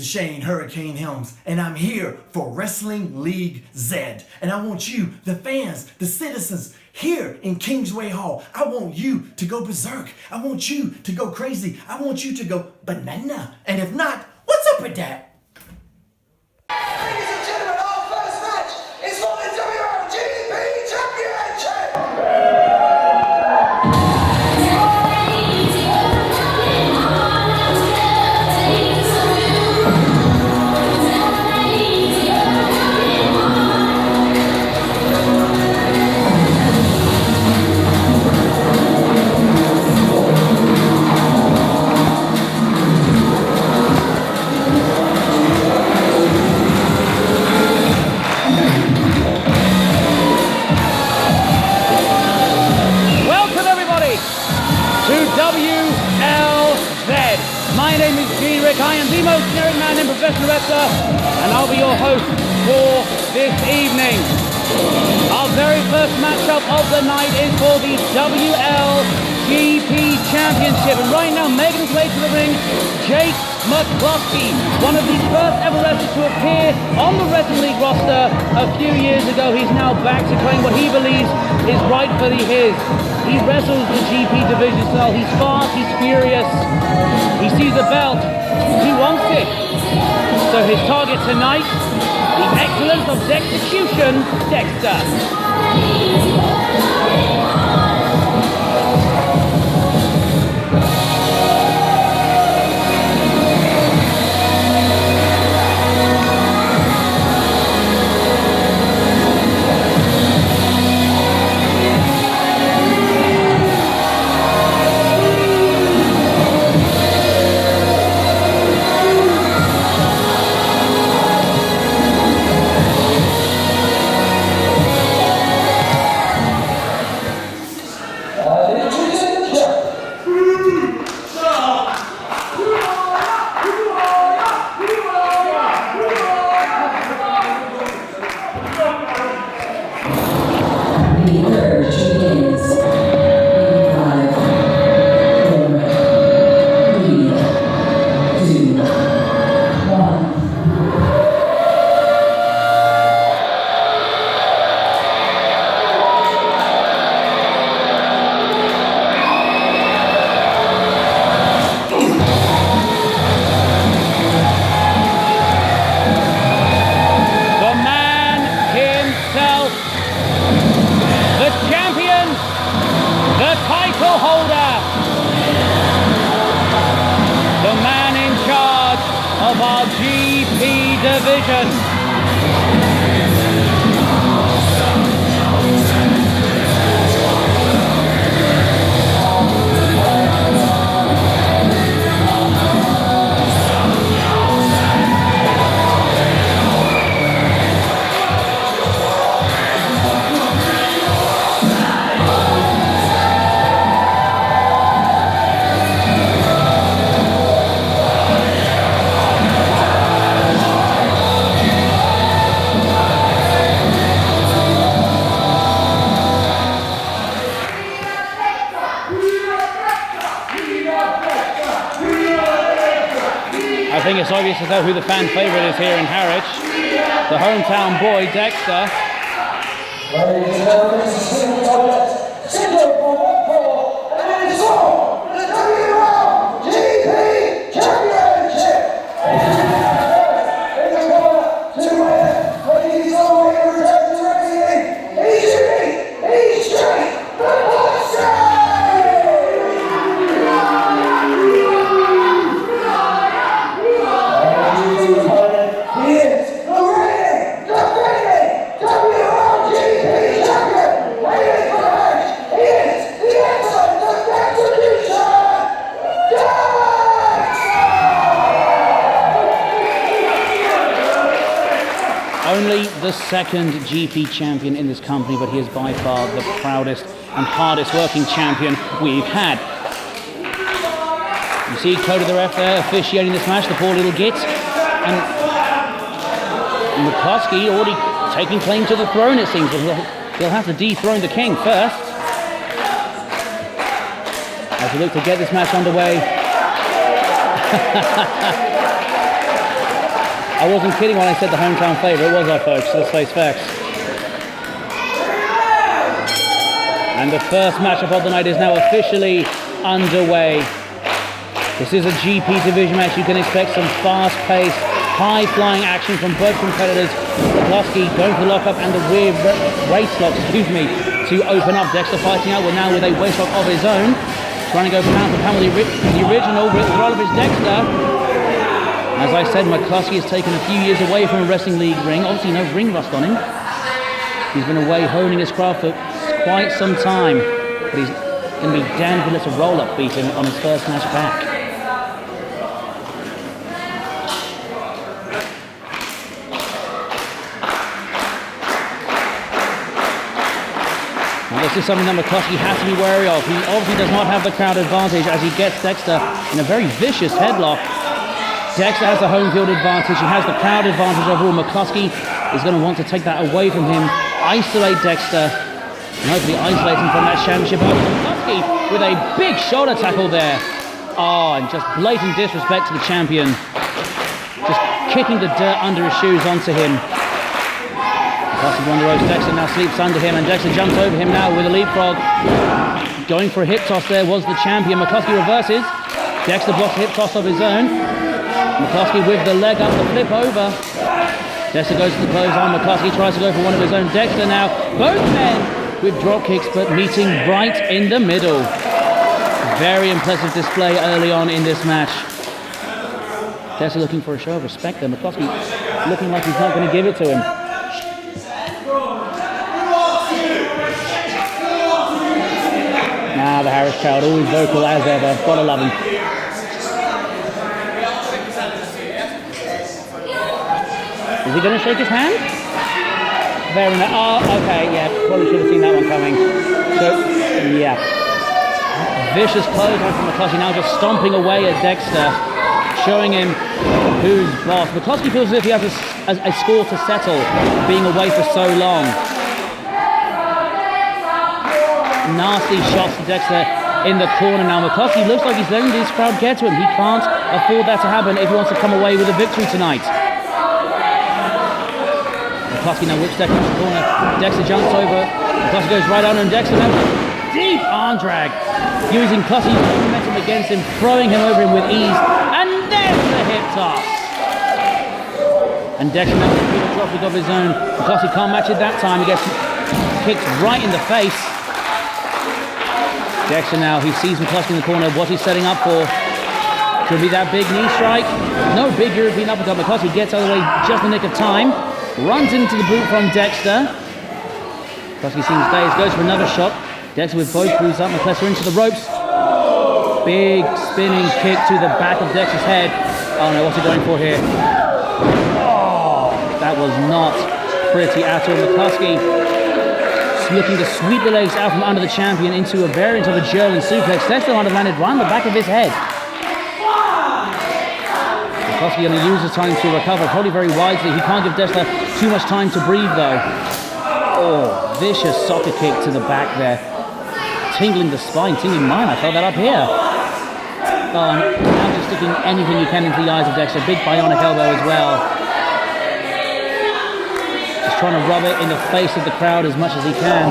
Shane Hurricane Helms, and I'm here for Wrestling League Z. And I want you, the fans, the citizens, here in Kingsway Hall, I want you to go berserk. I want you to go crazy. I want you to go banana. And if not, what's up with that? Ladies and gentlemen, our first match is for the WLGP Championship! My name is G-Rick, I am the most generic man in professional wrestler, and I'll be your host for this evening. Our very first matchup of the night is for the WLGP Championship, and right now making his way to the ring, Jake McCluskey, one of the first ever wrestlers to appear on the Wrestling League roster a few years ago. He's now back to claim what he believes is rightfully his. He wrestles the GP division style. He's fast, he's furious. He sees the belt, he wants it. So his target tonight, the excellence of Dexecution, Dexter. I think it's obvious to know who the fan favourite is here in Harwich. The hometown boy, Dexter. Ladies and gentlemen, this is single for 1-4, and it is for the WLGP Championship! In the corner, to my left, ladies and gentlemen, returning to wrestling, he's unique, he's straight, the Boxer! Only the second GP champion in this company, but he is by far the proudest and hardest working champion we've had. You see Cody the ref there officiating this match, the poor little git. And McCluskey already taking claim to the throne, it seems. But he'll have to dethrone the king first. As we look to get this match underway. I wasn't kidding when I said the hometown favourite, was I, folks? Let's face facts. And the first matchup of the night is now officially underway. This is a GP division match. You can expect some fast-paced, high-flying action from both competitors. McCluskey going for the lockup and the weird waist lock, to open up. Dexter fighting out now with a waist lock of his own. Trying to go pound for pound with the original Rolovich Dexter. As I said, McCluskey has taken a few years away from a wrestling league ring. Obviously no ring rust on him. He's been away honing his craft for quite some time. But he's going to be damned if he lets a roll-up beat him on his first match back. This is something that McCluskey has to be wary of. He obviously does not have the crowd advantage as he gets Dexter in a very vicious headlock. Dexter has the home field advantage. He has the crowd advantage overall. McCluskey is going to want to take that away from him, isolate Dexter, and hopefully isolate him from that championship. McCluskey with a big shoulder tackle there. Oh, and just blatant disrespect to the champion. Just kicking the dirt under his shoes onto him. McCluskey on the ropes, Dexter now sleeps under him, and Dexter jumps over him now with a leapfrog. Going for a hip toss there was the champion. McCluskey reverses. Dexter blocks a hip toss of his own. McCluskey with the leg up, the flip over. Dexter goes to the clothesline. McCluskey tries to go for one of his own. Dexter now, both men with drop kicks, but meeting right in the middle. Very impressive display early on in this match. Dexter looking for a show of respect there. McCluskey looking like he's not going to give it to him. Now the Harris crowd, always vocal as ever. Gotta love him. Is he gonna shake his hand? Very nice. Oh, okay, yeah. Probably should have seen that one coming. So, yeah. Vicious clothesline from McCluskey, now just stomping away at Dexter, showing him who's boss. McCluskey feels as if he has a score to settle, being away for so long. Nasty shots to Dexter in the corner now. McCluskey looks like he's letting this crowd get to him. He can't afford that to happen if he wants to come away with a victory tonight. McCluskey now whips Dexter into the corner. Dexter jumps over. McCluskey goes right under, and Dexter now deep arm drag, using McCluskey's momentum against him, throwing him over him with ease. And there's the hip toss. And Dexter now with a drop kick of his own. McCluskey can't match it that time. He gets kicked right in the face. Dexter now, he sees McCluskey in the corner. What's he setting up for? Could be that big knee strike. No big European uppercut. McCluskey gets out of the way just in the nick of time. Runs into the boot from Dexter. McCluskey seems dazed, goes for another shot. Dexter with both boots up. McCluskey into the ropes. Big spinning kick to the back of Dexter's head. Oh no, what's he going for here? Oh, that was not pretty at all. McCluskey looking to sweep the legs out from under the champion into a variant of a German suplex. Dexter might have landed right on the back of his head. McCluskey going to use the time to recover, probably very wisely. He can't give Dexter too much time to breathe though. Oh, vicious soccer kick to the back there. Tingling the spine, tingling mine. I felt that up here. Oh, and now just sticking anything you can into the eyes of Dexter. Big bionic elbow as well. Trying to rub it in the face of the crowd as much as he can.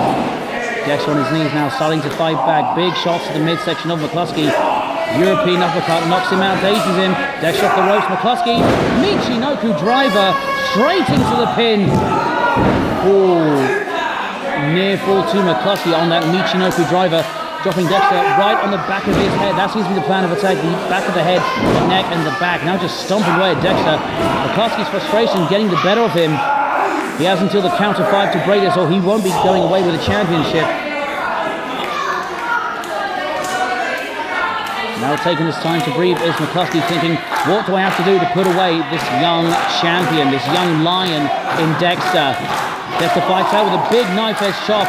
Dexter on his knees now, starting to fight back. Big shots to the midsection of McCluskey. European uppercut knocks him out, dazes him. Dexter off the ropes. McCluskey, Michinoku driver, straight into the pin. Oh, near fall to McCluskey on that Michinoku driver, dropping Dexter right on the back of his head. That seems to be the plan of attack. The back of the head, the neck, and the back. Now just stomping away at Dexter. McCluskey's frustration getting the better of him. He has until the count of 5 to break this, or he won't be going away with a championship. Now taking his time to breathe is McCluskey, thinking, what do I have to do to put away this young champion, this young lion in Dexter? Dexter fights out with a big knife-edge chop,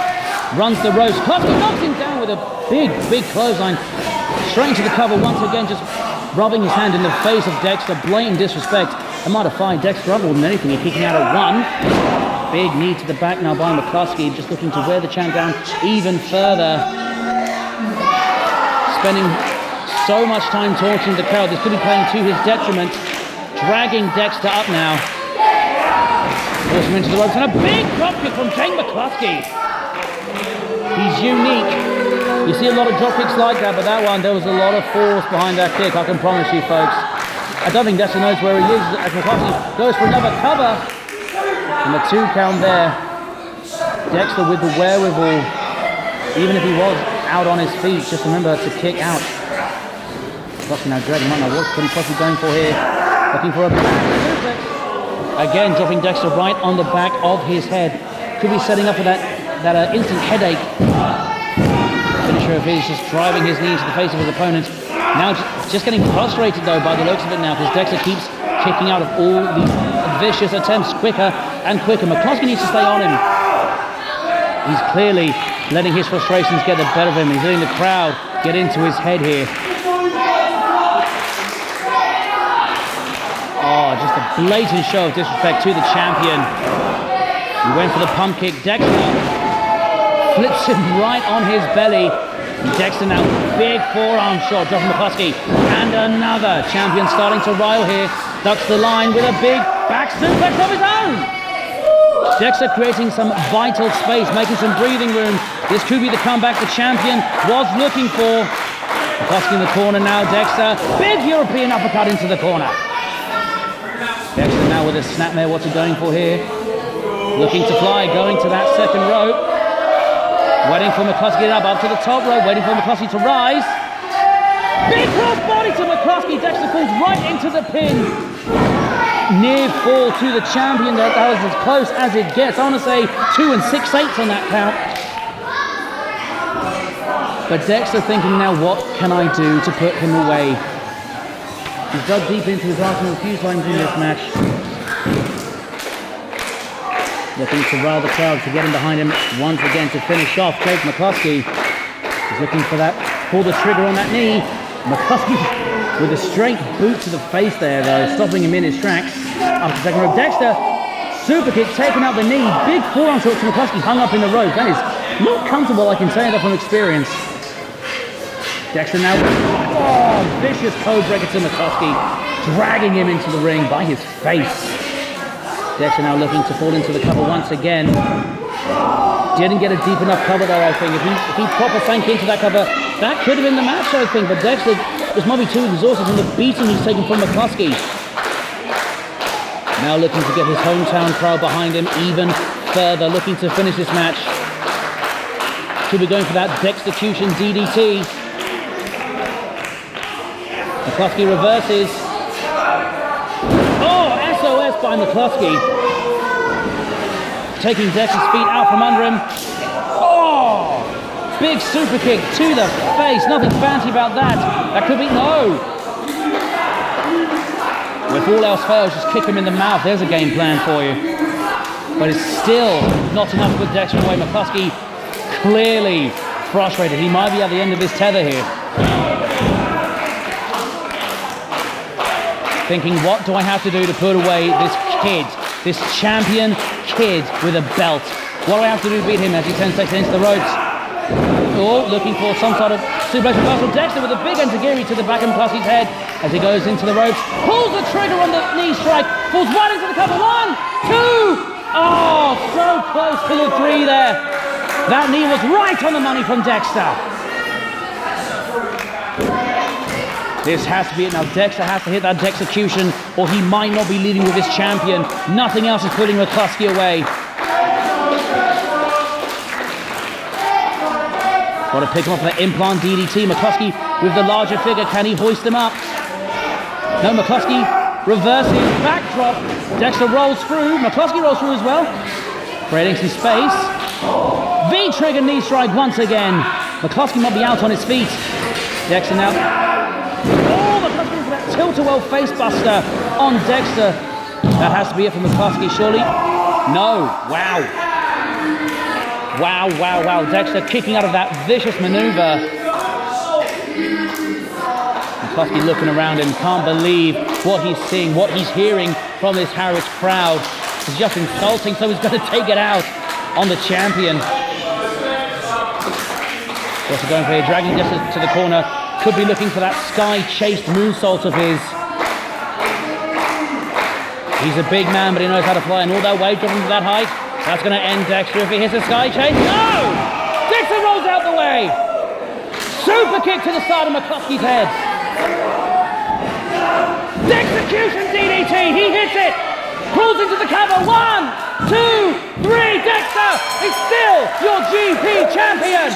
runs the ropes. McCluskey knocks him down with a big clothesline. Straight into the cover once again, just rubbing his hand in the face of Dexter. Blatant disrespect. A modified Dexter up more than anything. He's kicking out at one. Big knee to the back now by McCluskey, just looking to wear the champ down even further. Spending so much time torturing the crowd. This could be playing to his detriment. Dragging Dexter up now. Force him into the ropes, and a big dropkick from Jake McCluskey. He's unique. You see a lot of dropkicks like that, but that one, there was a lot of force behind that kick, I can promise you, folks. I don't think Dexter knows where he is as McCluskey goes for another cover. And the 2 count there. Dexter with the wherewithal, even if he was out on his feet, just remember to kick out. McCluskey now dragging him on. What's McCluskey going for here? Looking for a back suplex. Again, dropping Dexter right on the back of his head. Could be setting up for that instant headache. Finisher of his, just driving his knee into the face of his opponent. Now just getting frustrated though by the looks of it now, because Dexter keeps kicking out of all these vicious attempts quicker and quicker. McCluskey needs to stay on him. He's clearly letting his frustrations get the better of him. He's letting the crowd get into his head here. Oh, just a blatant show of disrespect to the champion. He went for the pump kick. Dexter flips him right on his belly. And Dexter now, big forearm shot, dropping McCluskey. And another. Champion starting to rile here. Ducks the line with a big back suplex of his own. Dexter creating some vital space, making some breathing room. This could be the comeback the champion was looking for. McCluskey in the corner now. Dexter, big European uppercut into the corner. Dexter now with a snapmare. What's he going for here? Looking to fly, going to that second rope. Waiting for McCluskey to up to the top rope, waiting for McCluskey to rise. Big cross body to McCluskey. Dexter falls right into the pin. Near fall to the champion. That was as close as it gets. I want to say 2 6/8 on that count. But Dexter thinking now, what can I do to put him away? He's dug deep into his arsenal a few times in this match. Looking to rile the crowd to get him behind him once again to finish off Jake McCluskey. He's looking for that, pull the trigger on that knee. McCluskey with a straight boot to the face there though, stopping him in his tracks. Up to second rope, Dexter, super kick, taking out the knee. Big forearm shot to McCluskey, hung up in the rope. That is not comfortable, I can say that from experience. Dexter now, vicious code breaker to McCluskey, dragging him into the ring by his face. Dexter now looking to fall into the cover once again. Didn't get a deep enough cover there, I think. If he proper sank into that cover, that could have been the match, I think. But Dexter was maybe too exhausted from the beating he's taken from McCluskey. Now looking to get his hometown crowd behind him even further, looking to finish this match. Should be going for that Dextercution DDT. McCluskey reverses. Oh, SOS by McCluskey. Taking Dexter's feet out from under him. Oh! Big super kick to the face. Nothing fancy about that. That could be no. If all else fails, just kick him in the mouth. There's a game plan for you. But it's still not enough to put Dexter away. McCluskey clearly frustrated. He might be at the end of his tether here. Thinking, what do I have to do to put away this kid, this champion kid with a belt? What do I have to do to beat him as he sends Dexter into the ropes? Oh, looking for some sort of suplex reversal. Dexter with a big enziguri to the back of McCluskey's head as he goes into the ropes. Pulls the trigger on the knee strike. Falls right into the cover. 1, 2. Oh, so close to the 3 there. That knee was right on the money from Dexter. This has to be it now. Dexter has to hit that Dextercution or he might not be leading with his champion. Nothing else is putting McCluskey away. Got to pick him up for the implant DDT. McCluskey with the larger figure. Can he hoist him up? No, McCluskey reverses, backdrop. Dexter rolls through. McCluskey rolls through as well. Creating some space. V-trigger knee strike once again. McCluskey might be out on his feet. Dexter now. Oh, McCluskey into that tilt-a-well face buster on Dexter. That has to be it for McCluskey, surely. No. Wow. Wow, wow, wow. Dexter kicking out of that vicious maneuver. McCluskey looking around and can't believe what he's seeing, what he's hearing from this Harris crowd. It's just insulting, so he's going to take it out on the champion. Also going for here, dragging Dexter to the corner. Could be looking for that sky-chased moonsault of his. He's a big man, but he knows how to fly, and all that weight dropping to that height, that's going to end Dexter if he hits a sky change. No! Dexter rolls out the way! Super kick to the side of McCluskey's head. Dexecution DDT, he hits it! Crawls into the cover, 1, 2, 3, Dexter is still your GP champion!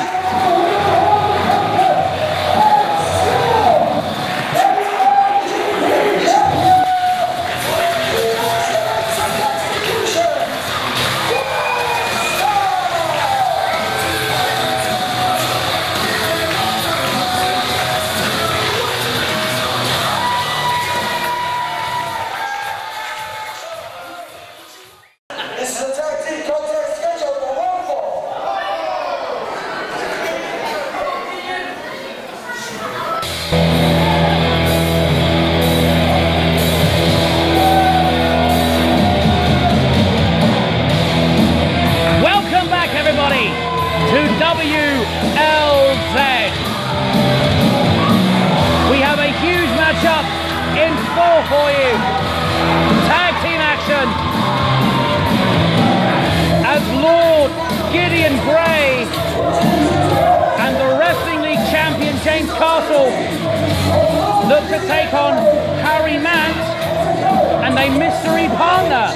This is a tag team contest scheduled for 1 fall. Welcome back, everybody, to WLZ. We have a huge matchup in store for you. Tag team action. As Lord Gideon Gray and the Wrestling League champion James Castle look to take on Harry Matt and a mystery partner.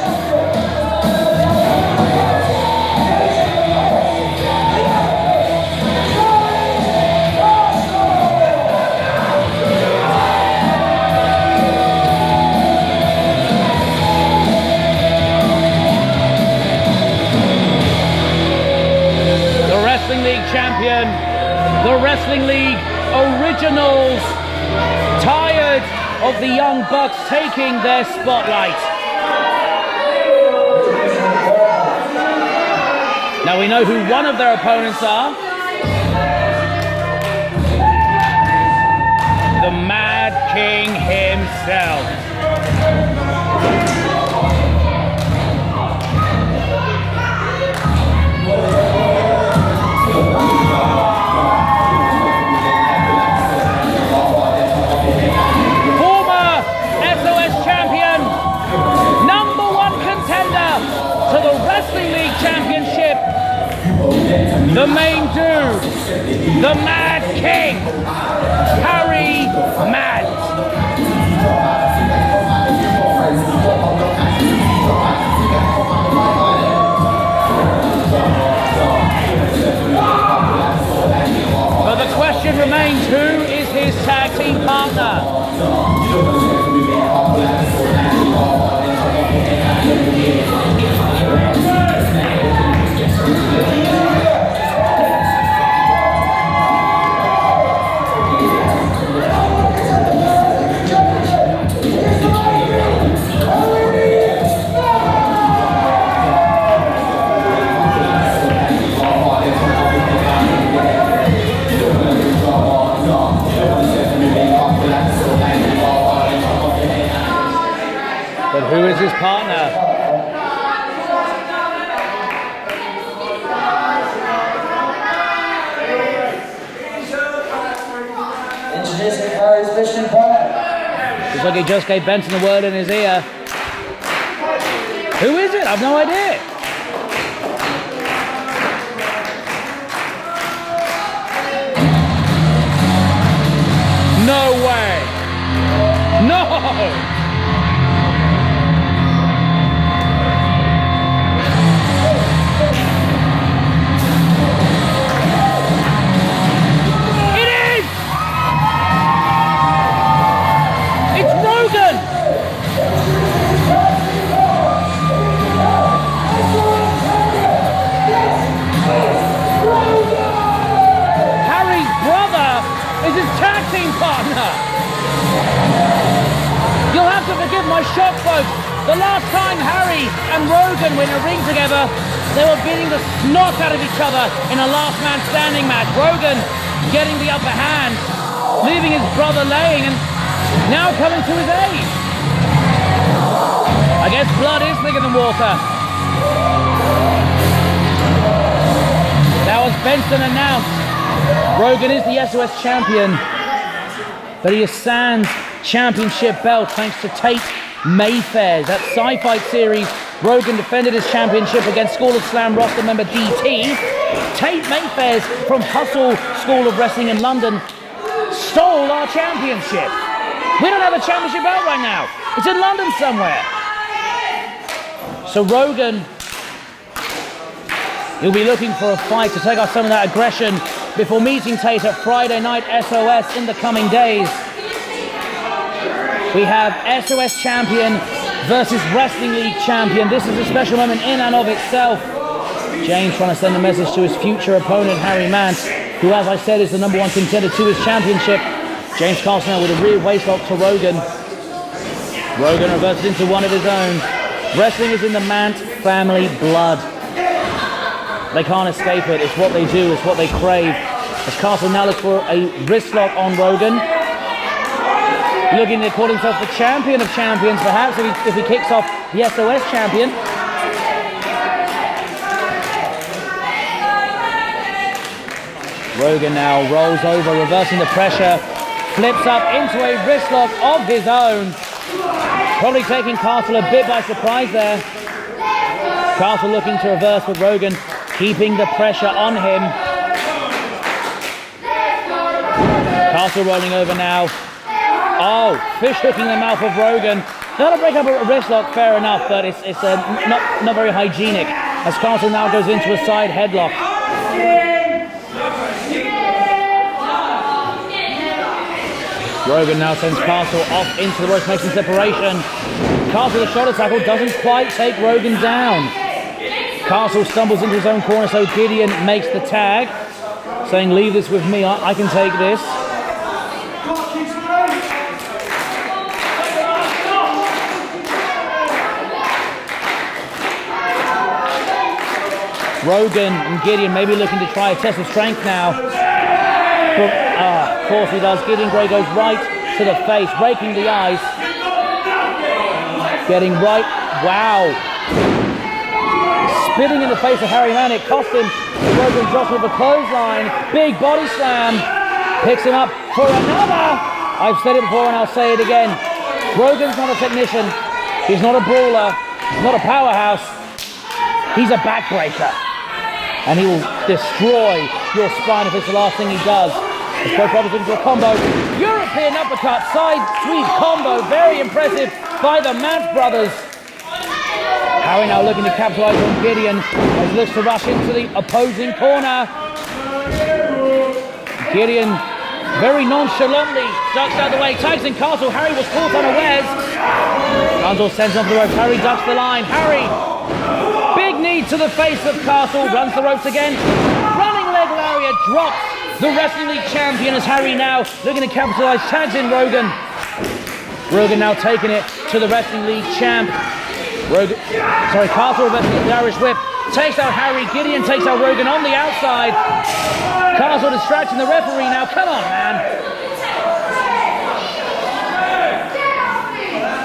Champion, the Wrestling League Originals, tired of the Young Bucks taking their spotlight. Now we know who one of their opponents are. The Mad King himself. The main dude, the Mad King, Harry Matt. But the question remains, who is his tag team partner? But who is his partner? Introducing Harry's mystery partner. Looks like he just gave Benson a word in his ear. Who is it? I've no idea. No way. No! Partner. You'll have to forgive my shock, folks. The last time Harry and Rogan were in a ring together, they were beating the snot out of each other in a last man standing match. Rogan getting the upper hand, leaving his brother laying, and now coming to his aid. I guess blood is thicker than water. Now, as Benson announced, Rogan is the SOS champion, but he has Sans championship belt thanks to Tate Mayfairs. That sci-fi series, Rogan defended his championship against School of Slam roster member DT. Tate Mayfairs from Hustle School of Wrestling in London stole our championship. We don't have a championship out right now. It's in London somewhere. So Rogan, he'll be looking for a fight to take off some of that aggression before meeting Tate at Friday Night SOS in the coming days. We have SOS champion versus Wrestling League champion. This is a special moment in and of itself. James trying to send a message to his future opponent, Harry Mance, who, as I said, is the #1 contender to his championship. James Carlson now with a rear waistlock to Rogan. Rogan reverses into one of his own. Wrestling is in the Mance family blood. They can't escape it. It's what they do. It's what they crave. As Carlson now looks for a wrist lock on Rogan. Looking to call himself the champion of champions, perhaps, if he kicks off the SOS champion. Rogan now rolls over, reversing the pressure, flips up into a wrist lock of his own. Probably taking Castle a bit by surprise there. Castle looking to reverse, but Rogan keeping the pressure on him. Castle rolling over now. Oh, fish hooking the mouth of Rogan. That'll break up a wrist lock, fair enough, but it's not very hygienic. As Castle now goes into a side headlock. Rogan now sends Castle off into the ropes, making separation. Castle, the shoulder tackle, doesn't quite take Rogan down. Castle stumbles into his own corner, so Gideon makes the tag, saying, "Leave this with me, I can take this." Rogan and Gideon maybe looking to try a test of strength now. But, of course he does. Gideon Grey goes right to the face, breaking the ice. Getting right, wow. Spitting in the face of Harry Mann. It cost him. Rogan drops with a clothesline. Big body slam. Picks him up for another. I've said it before and I'll say it again. Rogan's not a technician. He's not a brawler. He's not a powerhouse. He's a backbreaker. And he will destroy your spine if it's the last thing he does. As both brothers into a combo. European uppercut, side sweep combo. Very impressive by the Mance brothers. Harry now looking to capitalize on Gideon as he looks to rush into the opposing corner. Gideon very nonchalantly ducks out of the way, tags in Castle. Harry was caught unawares. Gunzel sends off the ropes. Harry ducks the line. Harry, big knee to the face of Castle, runs the ropes again. Running leg lariat, drops the Wrestling League champion as Harry now looking to capitalize, tags in Rogan. Rogan now taking it to the Wrestling League champ. Castle reversing the Irish whip, takes out Harry. Gideon takes out Rogan on the outside. Castle distracting the referee now. Come on, man.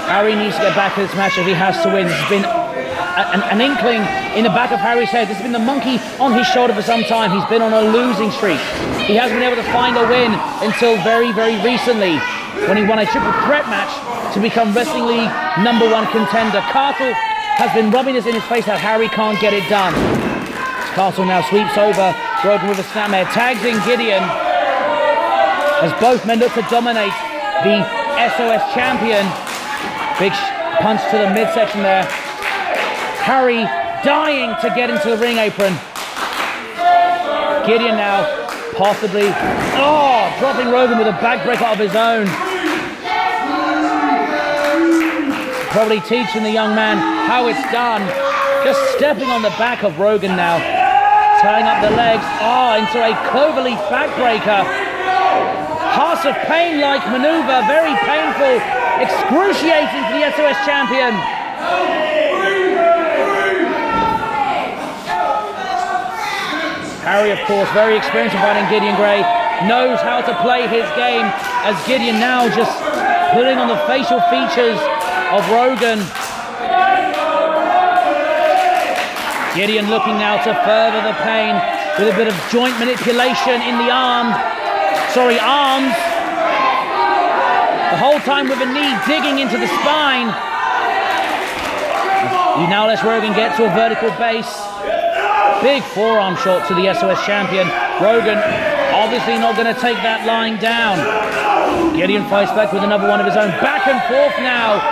Harry needs to get back to this match if he has to win. This has been an inkling in the back of Harry's head. This has been the monkey on his shoulder for some time. He's been on a losing streak. He hasn't been able to find a win until very, very recently, when he won a triple threat match to become Wrestling League #1 contender. Castle has been rubbing this in his face that Harry can't get it done. Castle now sweeps over Rogan with a snapmare, tags in Gideon as both men look to dominate the SOS champion. Big punch to the midsection there. Harry dying to get into the ring apron. Gideon now possibly, dropping Rogan with a backbreaker of his own. Probably teaching the young man how it's done. Just stepping on the back of Rogan now. Tying up the legs, into a cloverleaf backbreaker. Hearts of pain-like maneuver, very painful, excruciating for the SOS champion. Harry, of course, very experienced in fighting Gideon Grey, knows how to play his game, as Gideon now just pulling on the facial features of Rogan. Gideon looking now to further the pain with a bit of joint manipulation in the arms. The whole time with a knee digging into the spine. He now lets Rogan get to a vertical base. Big forearm shot to the SOS champion. Rogan obviously not going to take that lying down. Gideon fights back with another one of his own. Back and forth now.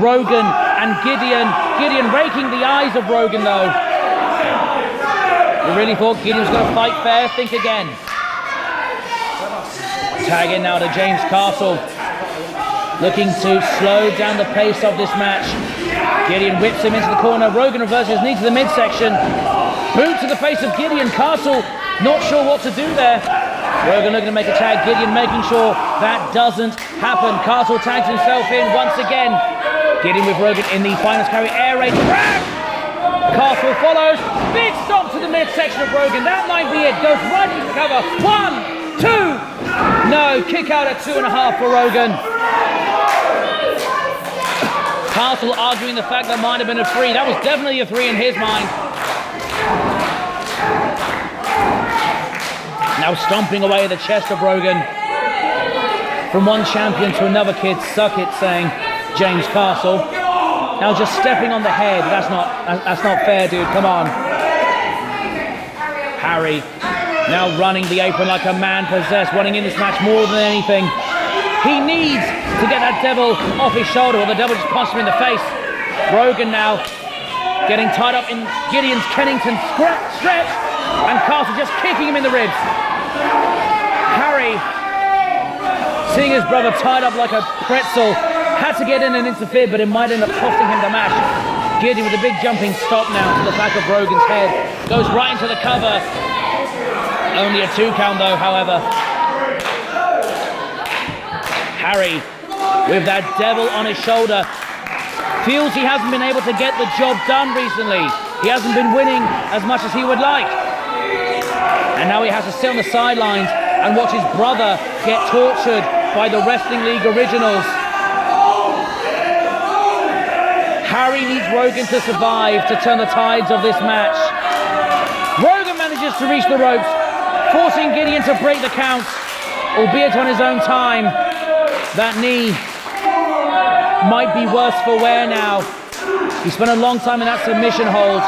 Rogan and Gideon. Gideon raking the eyes of Rogan though. You really thought Gideon was going to fight fair? Think again. Tag in now to James Castle. Looking to slow down the pace of this match. Gideon whips him into the corner. Rogan reverses his knee to the midsection. Boot to the face of Gideon. Castle not sure what to do there. Rogan looking to make a tag. Gideon making sure that doesn't happen. Castle tags himself in once again. Gideon with Rogan in the finals carry air raid grab. Castle follows. Big stomp to the midsection of Rogan. That might be it. Goes right into the cover. 1, 2. No, kick out at 2.5 for Rogan. Castle arguing the fact that might have been a 3. That was definitely a 3 in his mind. Now stomping away the chest of Rogan. From one champion to another kid, suck it, saying James Castle. Now just stepping on the head. That's not fair, dude. Come on. Harry now running the apron like a man possessed, wanting in this match more than anything. He needs to get that devil off his shoulder, or the devil just punched him in the face. Rogan now getting tied up in Gideon's Kennington stretch, and Castle just kicking him in the ribs. Harry, seeing his brother tied up like a pretzel, had to get in and interfere, but it might end up costing him the match. Gideon with a big jumping stop now to the back of Rogan's head. Goes right into the cover. Only a 2 count though, however. Harry, with that devil on his shoulder, feels he hasn't been able to get the job done recently. He hasn't been winning as much as he would like. And now he has to sit on the sidelines and watch his brother get tortured by the Wrestling League Originals. Harry needs Rogan to survive to turn the tides of this match. Rogan manages to reach the ropes, forcing Gideon to break the count, albeit on his own time. That knee might be worse for wear now. He spent a long time in that submission hold.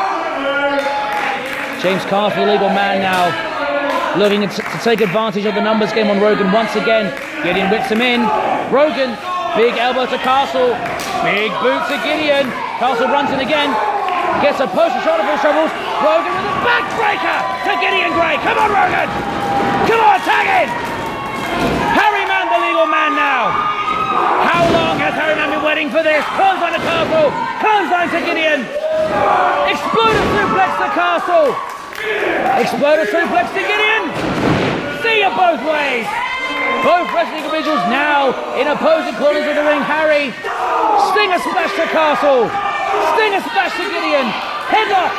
James Castle, the legal man now, looking to take advantage of the numbers game on Rogan once again. Gideon whips him in. Rogan, big elbow to Castle. Big boot to Gideon. Castle runs in again. Gets a post and shoulder for his troubles. Rogan with a backbreaker to Gideon Grey. Come on, Rogan. Come on, tag in. Harry Man, the legal man now. How long has Harry Man been waiting for this? Clothesline to Castle. Clothesline to Gideon. Exploder suplex to Castle. Exploder suplex to Gideon. See you both ways. Both wrestling individuals now in opposing corners of the ring. Harry, stinger splash to Castle. Stinger splash to Gideon. Headlock.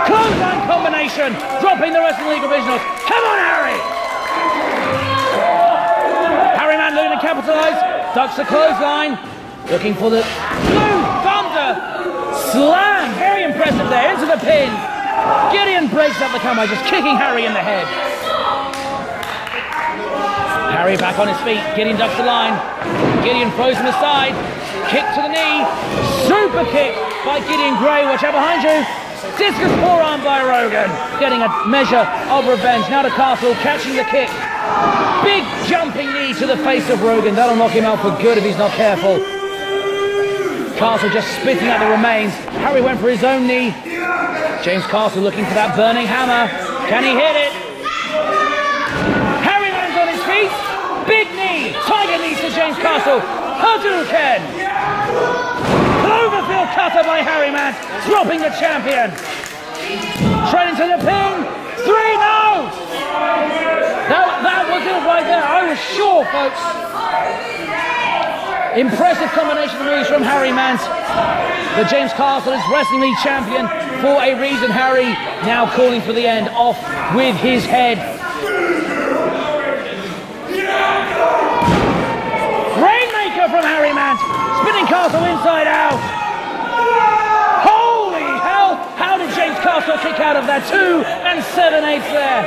Clothesline combination. Dropping the Wrestling League Originals. Come on, Harry. Harry Man looking to capitalize. Ducks the clothesline. Looking for the Blue Thunder. Slam. Very impressive there. Into the pin. Gideon breaks up the cover, just kicking Harry in the head. Harry back on his feet. Gideon ducks the line. Gideon throws him aside. Kick to the knee. Super kick by Gideon Grey. Watch out behind you. Discus forearm by Rogan. Getting a measure of revenge. Now to Castle, catching the kick. Big jumping knee to the face of Rogan. That'll knock him out for good if he's not careful. Castle just spitting out the remains. Harry went for his own knee. James Castle looking for that burning hammer. Can he hit it? Harry lands on his feet. Big knee. Tiger knees to James Castle. Hadouken. Cloverfield cutter by Harry Man. Dropping the champion. Straight into the pin. 3, no! That was it right there. I was sure, folks. Impressive combination of moves from Harry Mance. The James Castle is Wrestling League champion for a reason. Harry now calling for the end, off with his head. Rainmaker from Harry Mance, spinning Castle inside out. Holy hell, how did James Castle kick out of that? 2 7/8 there.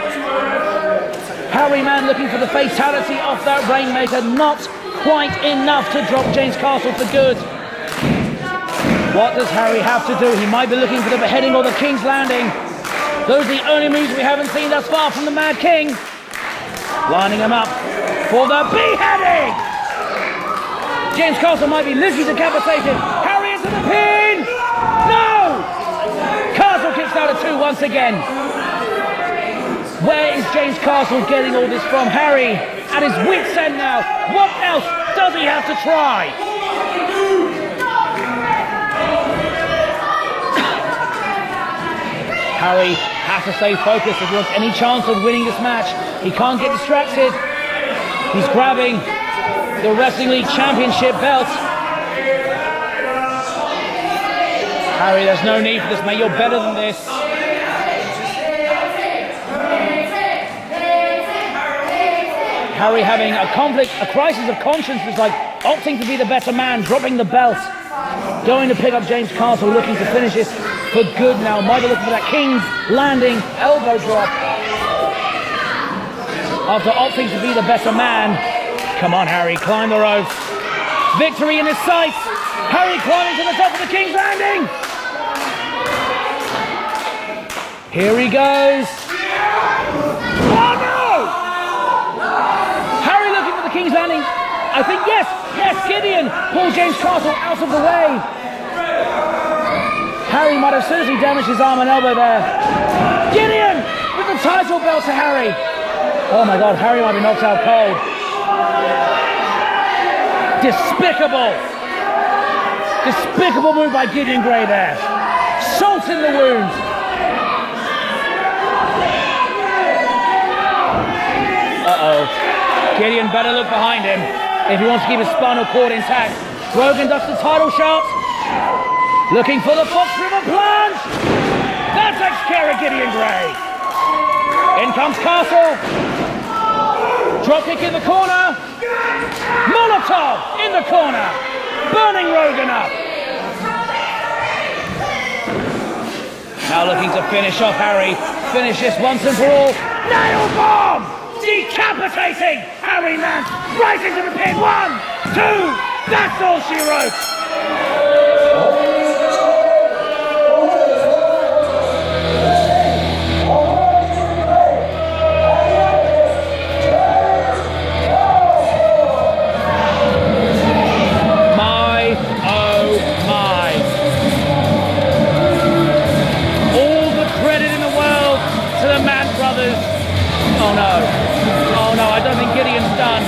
Harry Man looking for the fatality of that Rainmaker, not quite enough to drop James Castle for good. What does Harry have to do? He might be looking for the beheading or the King's Landing. Those are the only moves we haven't seen thus far from the Mad King. Lining him up for the beheading! James Castle might be literally decapitated. Harry into the pin! No! Castle kicks out at 2 once again. Where is James Castle getting all this from? Harry at his wit's end now. What else does he have to try? Harry has to stay focused if he wants any chance of winning this match. He can't get distracted. He's grabbing the Wrestling League Championship belt. Harry, there's no need for this, mate. You're better than this. Harry having a conflict, a crisis of conscience, is like opting to be the better man, dropping the belt, going to pick up James Castle, looking to finish this for good now. Might be looking for that King's Landing elbow drop. After opting to be the better man. Come on, Harry, climb the ropes. Victory in his sights. Harry climbing to the top of the King's Landing. Here he goes. Oh no! Harry looking for the King's Landing. I think yes, Gideon pulls James Castle out of the way. Harry might have seriously damaged his arm and elbow there. Gideon with the title belt to Harry. Oh my God, Harry might be knocked out cold. Despicable move by Gideon Grey there. Salt in the wound. Uh-oh. Gideon better look behind him if he wants to keep his spinal cord intact. Rogan ducks the title shot. Looking for the Fox River plunge. That takes care of Gideon Grey. In comes Castle. Dropkick in the corner. Molotov in the corner. Burning Rogan up. Now looking to finish off Harry. Finish this once and for all. Nail bomb! Decapitating Harry Nance right into the pin. 1, 2. That's all she wrote. Oh no, I don't think Gideon's done.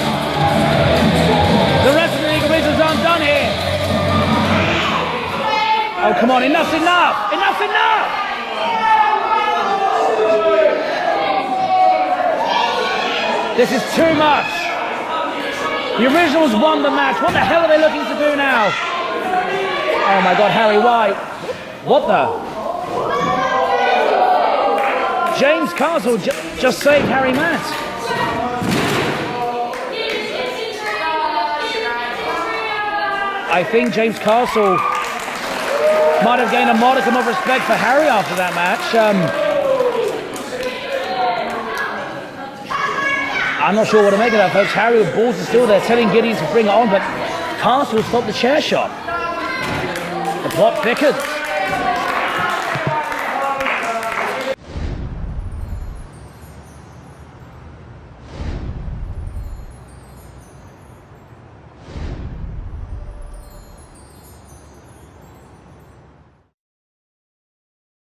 The Wrestling League originals aren't done here. Oh come on, enough's enough! Enough's enough! This is too much. The originals won the match. What the hell are they looking to do now? Oh my God, Harry White. What the? James Castle just saved Harry Matt. I think James Castle might have gained a modicum of respect for Harry after that match. I'm not sure what to make of that, folks. Harry with balls is still there, telling Gideon to bring it on, but Castle stopped the chair shot. The plot thickens.